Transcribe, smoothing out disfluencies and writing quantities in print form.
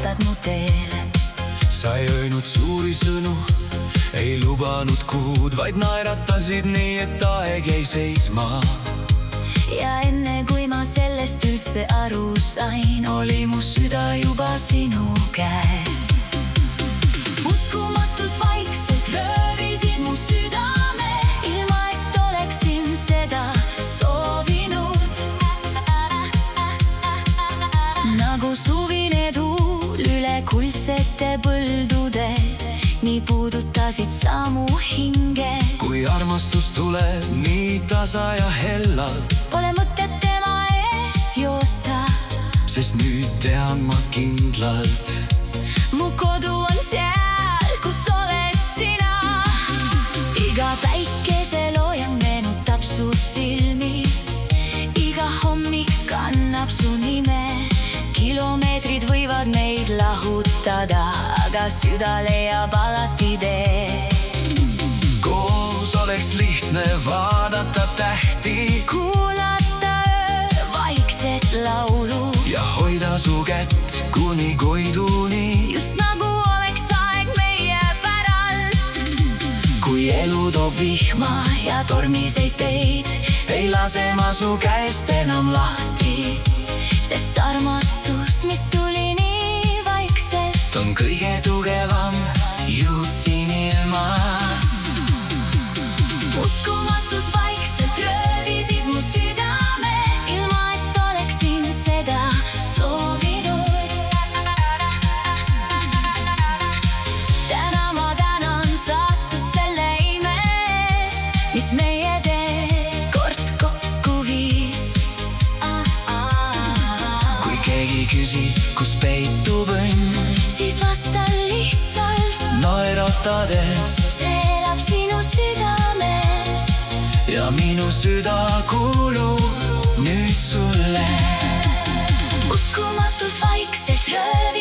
vaatad mu teele. Sa ei öelnud suuri sõnu, ei lubanud kuud, vaid naeratasid nii, et aeg jäi seisma. Ja enne kui ma sellest üldse aru sain, oli mu süda juba sinu käes. Uskumatult vaikselt röövisid mu südame, ilma et oleksin seda soovinud. Nagu suvine tuul üle kuldsete põldude, nii puudutasid sa mu hinge. Kui armastus tuleb nii tasa ja hellalt, pole mõtet tema eest joosta, sest nüüd tean ma kindlalt, mu kodu on seal, kus oled sina. Iga päikeseloojang meenutab su silmi, iga hommik kannab su nime. Kilomeetrid võivad meid lahutada, aga süda leiab alati tee. Koos oleks lihtne vaadata tähti, kuulata öö vaikset laulu ja hoida su kätt kuni koiduni. Just nagu oleks aeg meie päralt. Kui elu toob vihma ja tormiseid teid, ei lase ma su käest enam lahti, sest armastus, mis tuli nii vaikselt, on kõige tugevam jõud siin ilmas. Uskumatult vaikselt röövisid mu südame, ilma et oleksin seda soovinud. Täna ma tänan saatus selle ime eest, mis meie teed kord kokku viis. Kui keegi küsib, kus peitub õnn, siis vastan lihtsalt naeratades, see elab sinu südames. ja minu süda kuulub nüüd sulle. Uskumatult vaikselt röövisid